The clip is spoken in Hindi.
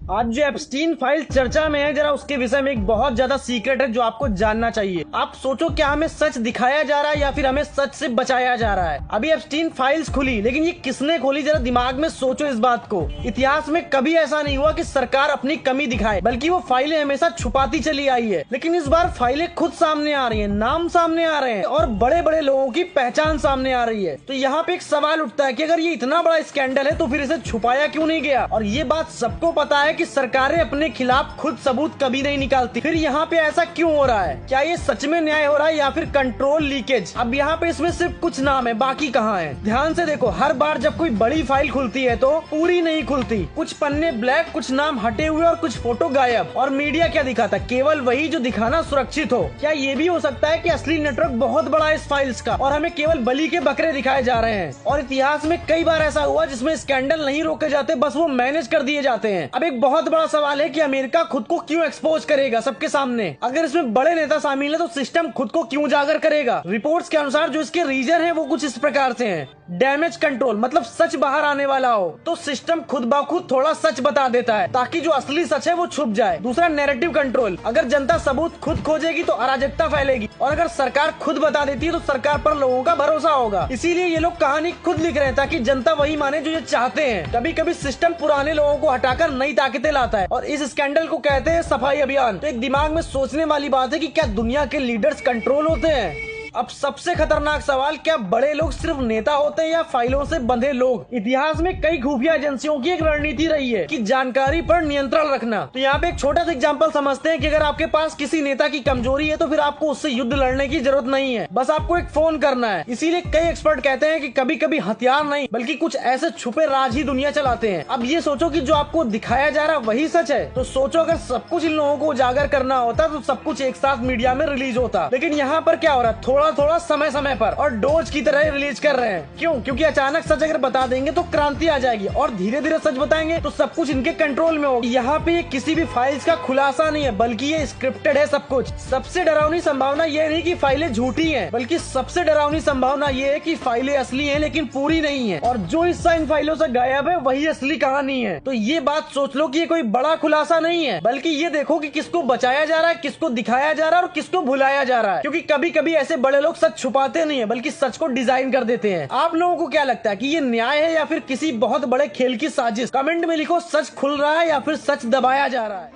आज जो एप्स्टीन फाइल चर्चा में है, जरा उसके विषय में एक बहुत ज्यादा सीक्रेट है जो आपको जानना चाहिए। आप सोचो, क्या हमें सच दिखाया जा रहा है या फिर हमें सच से बचाया जा रहा है। अभी एप्स्टीन फाइल्स खुली, लेकिन ये किसने खोली, जरा दिमाग में सोचो इस बात को। इतिहास में कभी ऐसा नहीं हुआ कि सरकार अपनी कमी दिखाए, बल्कि वो फाइलें हमेशा छुपाती चली आई है। लेकिन इस बार फाइलें खुद सामने आ रही है, नाम सामने आ रहे हैं और बड़े बड़े लोगों की पहचान सामने आ रही है। तो यहाँ पे एक सवाल उठता है कि अगर ये इतना बड़ा स्कैंडल है तो फिर इसे छुपाया क्यों नहीं गया। और ये बात सबको पता है कि सरकारें अपने खिलाफ खुद सबूत कभी नहीं निकालती। फिर यहाँ पे ऐसा क्यों हो रहा है? क्या ये सच में न्याय हो रहा है या फिर कंट्रोल लीकेज? अब यहाँ पे इसमें सिर्फ कुछ नाम है, बाकी कहाँ है? ध्यान से देखो, हर बार जब कोई बड़ी फाइल खुलती है तो पूरी नहीं खुलती। कुछ पन्ने ब्लैक, कुछ नाम हटे हुए और कुछ फोटो गायब। और मीडिया क्या दिखाता? केवल वही जो दिखाना सुरक्षित हो। क्या ये भी हो सकता है कि असली नेटवर्क बहुत बड़ा है इस फाइल्स का और हमें केवल बलि के बकरे दिखाए जा रहे हैं? और इतिहास में कई बार ऐसा हुआ जिसमें स्कैंडल नहीं रोके जाते, बस वो मैनेज कर दिए जाते हैं। अब एक बहुत बड़ा सवाल है कि अमेरिका खुद को क्यों एक्सपोज करेगा सबके सामने? अगर इसमें बड़े नेता शामिल है तो सिस्टम खुद को क्यों उजागर करेगा? रिपोर्ट्स के अनुसार जो इसके रीजन है वो कुछ इस प्रकार से हैं। डैमेज कंट्रोल, मतलब सच बाहर आने वाला हो तो सिस्टम खुद ब खुद थोड़ा सच बता देता है ताकि जो असली सच है वो छुप जाए। दूसरा, नैरेटिव कंट्रोल, अगर जनता सबूत खुद खोजेगी तो अराजकता फैलेगी और अगर सरकार खुद बता देती है तो सरकार पर लोगों का भरोसा होगा। इसीलिए ये लोग कहानी खुद लिख रहे हैं ताकि जनता वही माने जो ये चाहते हैं। कभी कभी सिस्टम पुराने लोगों को हटाकर नई ताकतें लाता है और इस स्कैंडल को कहते हैं सफाई अभियान। तो एक दिमाग में सोचने वाली बात है कि क्या दुनिया के लीडर्स कंट्रोल होते हैं? अब सबसे खतरनाक सवाल, क्या बड़े लोग सिर्फ नेता होते हैं या फाइलों से बंधे लोग? इतिहास में कई खुफिया एजेंसियों की एक रणनीति रही है कि जानकारी पर नियंत्रण रखना। तो यहाँ पे एक छोटा सा एग्जांपल समझते हैं कि अगर आपके पास किसी नेता की कमजोरी है तो फिर आपको उससे युद्ध लड़ने की जरूरत नहीं है, बस आपको एक फोन करना है। इसीलिए कई एक्सपर्ट कहते हैं कि कभी कभी हथियार नहीं बल्कि कुछ ऐसे छुपे राज ही दुनिया चलाते हैं। अब ये सोचो कि जो आपको दिखाया जा रहा वही सच है, तो सोचो अगर सब कुछ इन लोगों को उजागर करना होता तो सब कुछ एक साथ मीडिया में रिलीज होता। लेकिन यहाँ पर क्या हो रहा है? थोड़ा थोड़ा समय समय पर और डोज की तरह रिलीज कर रहे हैं। क्यों? क्योंकि अचानक सच अगर बता देंगे तो क्रांति आ जाएगी और धीरे धीरे सच बताएंगे तो सब कुछ इनके कंट्रोल में होगा। यहाँ पे किसी भी फाइल्स का खुलासा नहीं है, बल्कि ये स्क्रिप्टेड है सब कुछ। सबसे डरावनी संभावना ये नहीं कि फाइलें झूठी हैं, बल्कि सबसे डरावनी संभावना ये है कि फाइलें असली हैं लेकिन पूरी नहीं है और जो हिस्सा इन फाइलों से गायब है वही असली कहानी है। तो ये बात सोच लो कि ये कोई बड़ा खुलासा नहीं है, बल्कि ये देखो कि किसको बचाया जा रहा है, किसको दिखाया जा रहा है और किसको भुलाया जा रहा है। क्योंकि कभी कभी ऐसे बड़े लोग सच छुपाते नहीं है बल्कि सच को डिजाइन कर देते हैं। आप लोगों को क्या लगता है कि ये न्याय है या फिर किसी बहुत बड़े खेल की साजिश? कमेंट में लिखो, सच खुल रहा है या फिर सच दबाया जा रहा है।